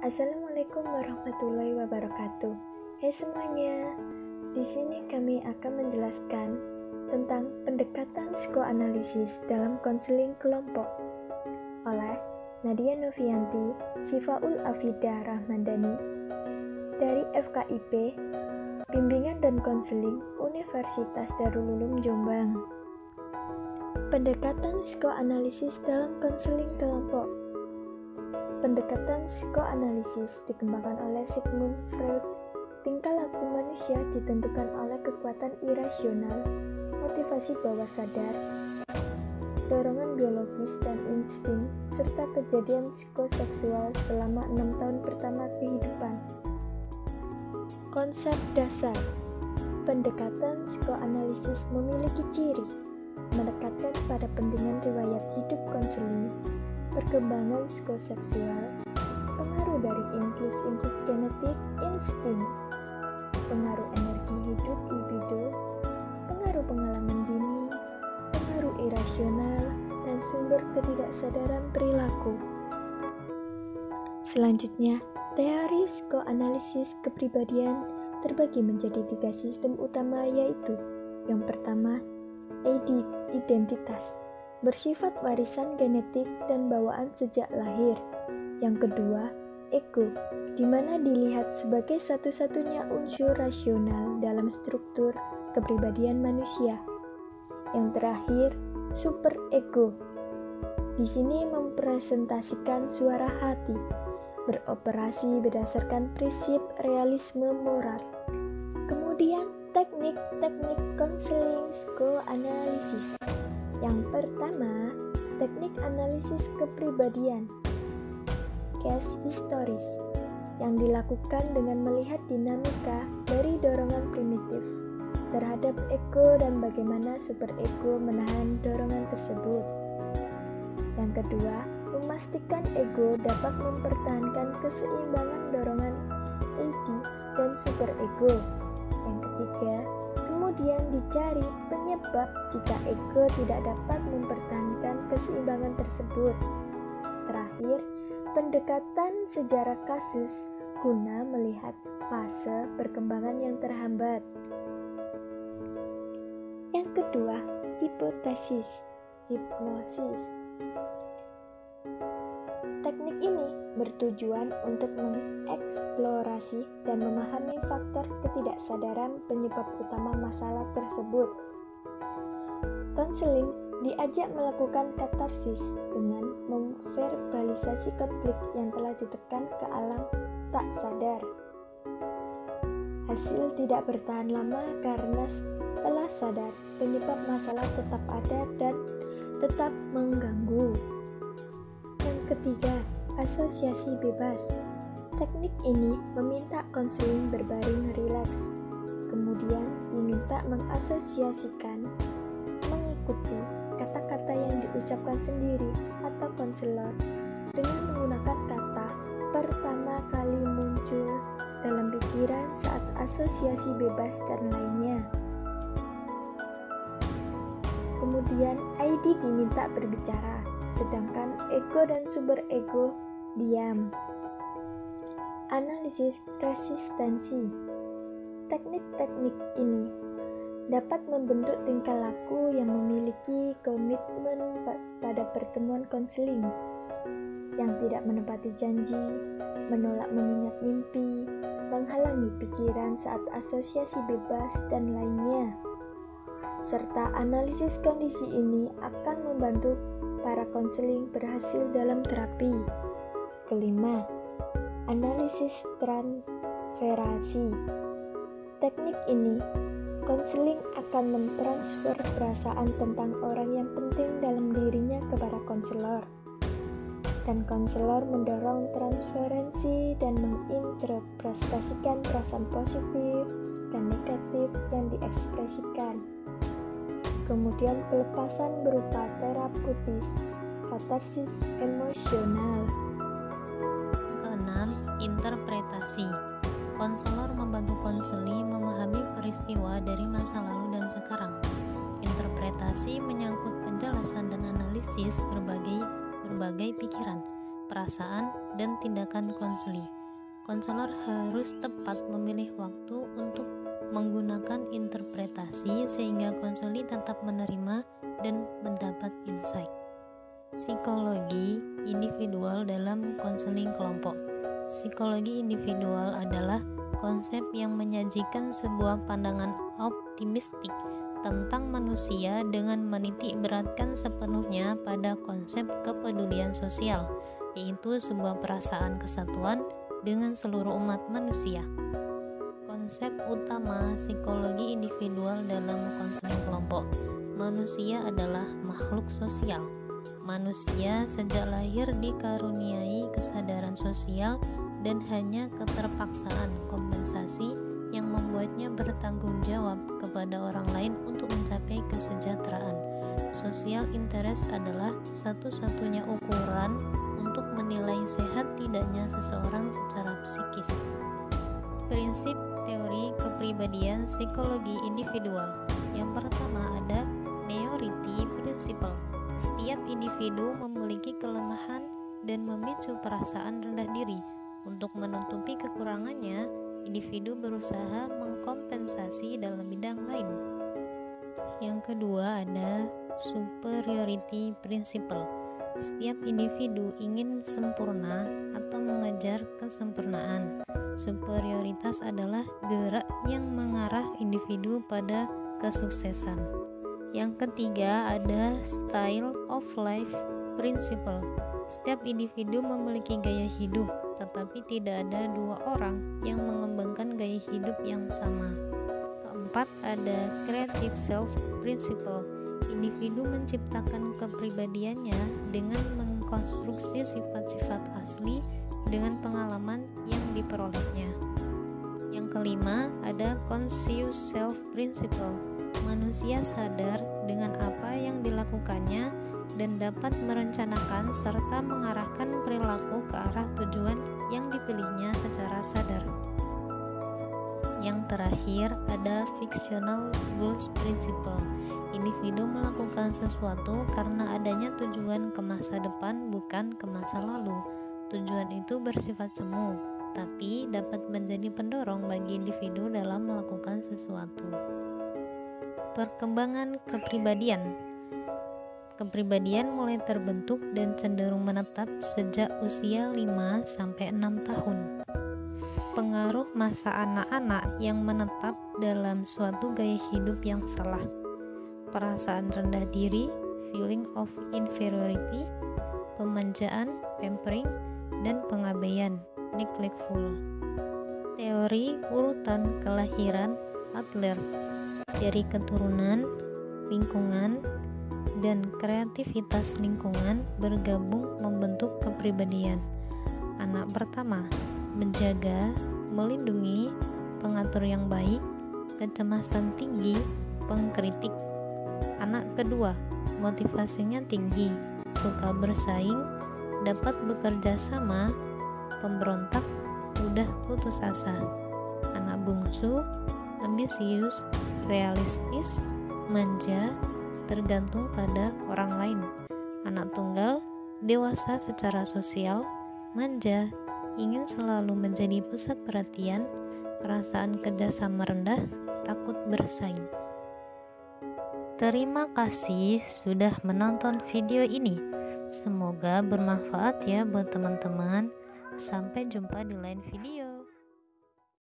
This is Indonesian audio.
Assalamualaikum warahmatullahi wabarakatuh. Hai semuanya, di sini kami akan menjelaskan tentang pendekatan psikoanalisis dalam konseling kelompok oleh Nadia Novianti, Sifaul Afidah Rahmandani dari FKIP, Bimbingan dan Konseling Universitas Darul Ulum Jombang. Pendekatan psikoanalisis dalam konseling kelompok. Pendekatan psikoanalisis dikembangkan oleh Sigmund Freud. Tingkah laku manusia ditentukan oleh kekuatan irasional, motivasi bawah sadar, dorongan biologis dan insting, serta kejadian psikoseksual selama 6 tahun pertama kehidupan. Konsep dasar pendekatan psikoanalisis memiliki ciri menekankan pada pentingan riwayat hidup konseling, perkembangan psikoseksual, pengaruh dari impuls genetik, insting, pengaruh energi hidup libido, pengaruh pengalaman dini, pengaruh irasional, dan sumber ketidaksadaran perilaku. Selanjutnya, teori psikoanalisis kepribadian terbagi menjadi 3 sistem utama, yaitu yang pertama, identitas, bersifat warisan genetik dan bawaan sejak lahir. Yang kedua, ego, di mana dilihat sebagai satu-satunya unsur rasional dalam struktur kepribadian manusia. Yang terakhir, superego. Di sini mempresentasikan suara hati, beroperasi berdasarkan prinsip realisme moral. Kemudian, teknik-teknik konseling psikoanalisis. Yang pertama, teknik analisis kepribadian, case historis, yang dilakukan dengan melihat dinamika dari dorongan primitif terhadap ego dan bagaimana superego menahan dorongan tersebut. Yang kedua, memastikan ego dapat mempertahankan keseimbangan dorongan ID dan superego. Yang ketiga, kemudian dicari penyebab jika ego tidak dapat mempertahankan keseimbangan tersebut. Terakhir, pendekatan sejarah kasus guna melihat fase perkembangan yang terhambat. Yang kedua, hipotesis, hipnosis. Teknik ini bertujuan untuk mengeksplorasi dan memahami faktor ketidaksadaran penyebab utama masalah tersebut. Konseling diajak melakukan katarsis dengan memverbalisasi konflik yang telah ditekan ke alam tak sadar. Hasil tidak bertahan lama karena setelah sadar, penyebab masalah tetap ada dan tetap mengganggu. Yang ketiga, asosiasi bebas. Teknik ini meminta konseling berbaring rileks, kemudian diminta mengasosiasikan, mengikuti kata-kata yang diucapkan sendiri atau konselor dengan menggunakan kata pertama kali muncul dalam pikiran saat asosiasi bebas dan lainnya. Kemudian ID diminta berbicara, sedangkan ego dan superego diam. Analisis resistensi. Teknik-teknik ini dapat membentuk tingkah laku yang memiliki komitmen pada pertemuan konseling, yang tidak menepati janji, menolak mengingat mimpi, menghalangi pikiran saat asosiasi bebas, dan lainnya. Serta analisis kondisi ini akan membantu para konseling berhasil dalam terapi. Kelima, analisis transferasi. Teknik ini, konseling akan mentransfer perasaan tentang orang yang penting dalam dirinya kepada konselor. Dan konselor mendorong transferensi dan menginterpretasikan perasaan positif dan negatif yang diekspresikan. Kemudian pelepasan berupa terapeutis, katarsis emosional. Keenam, interpretasi. Konselor membantu konseli memahami peristiwa dari masa lalu dan sekarang. Interpretasi menyangkut penjelasan dan analisis berbagai pikiran, perasaan, dan tindakan konseli. Konselor harus tepat memilih waktu untuk menggunakan interpretasi sehingga konseli tetap menerima dan mendapat insight. Psikologi individual dalam konseling kelompok. Psikologi individual adalah konsep yang menyajikan sebuah pandangan optimistik tentang manusia dengan menitik beratkan sepenuhnya pada konsep kepedulian sosial, yaitu sebuah perasaan kesatuan dengan seluruh umat manusia. Konsep utama psikologi individual dalam konseling kelompok. Manusia adalah makhluk sosial. Manusia sejak lahir dikaruniai kesadaran sosial dan hanya keterpaksaan kompensasi yang membuatnya bertanggung jawab kepada orang lain untuk mencapai kesejahteraan. Social interest adalah satu-satunya ukuran untuk menilai sehat tidaknya seseorang secara psikis. Prinsip teori kepribadian psikologi individual. Yang pertama ada Neority Principle. Setiap individu memiliki kelemahan dan memicu perasaan rendah diri. Untuk menutupi kekurangannya, individu berusaha mengkompensasi dalam bidang lain. Yang kedua ada Superiority Principle. Setiap individu ingin sempurna atau mengejar kesempurnaan. Superioritas adalah gerak yang mengarah individu pada kesuksesan. Yang ketiga ada Style of Life Principle. Setiap individu memiliki gaya hidup, tetapi tidak ada dua orang yang mengembangkan gaya hidup yang sama. Keempat ada Creative Self Principle. Individu menciptakan kepribadiannya dengan mengkonstruksi sifat-sifat asli dengan pengalaman yang diperolehnya. Yang kelima ada Conscious Self Principle. Manusia sadar dengan apa yang dilakukannya dan dapat merencanakan serta mengarahkan perilaku ke arah tujuan yang dipilihnya secara sadar. Yang terakhir ada Fictional Goals Principle. Individu melakukan sesuatu karena adanya tujuan ke masa depan, bukan ke masa lalu. Tujuan itu bersifat semu, tapi dapat menjadi pendorong bagi individu dalam melakukan sesuatu. Perkembangan kepribadian. Kepribadian mulai terbentuk dan cenderung menetap sejak usia 5-6 tahun. Pengaruh masa anak-anak yang menetap dalam suatu gaya hidup yang salah. Perasaan rendah diri, feeling of inferiority, pemanjaan, pampering, dan pengabaian, neglectful. Teori urutan kelahiran Adler. Dari keturunan, lingkungan, dan kreativitas lingkungan bergabung membentuk kepribadian. Anak pertama, menjaga, melindungi, pengatur yang baik, kecemasan tinggi, pengkritik. Anak kedua, motivasinya tinggi, suka bersaing, dapat bekerja sama, pemberontak, mudah putus asa. Anak bungsu, ambisius, realistis, manja, tergantung pada orang lain. Anak tunggal, dewasa secara sosial, manja, ingin selalu menjadi pusat perhatian, perasaan kerjasama rendah, takut bersaing. Terima kasih sudah menonton video ini. Semoga bermanfaat ya buat teman-teman. Sampai jumpa di lain video.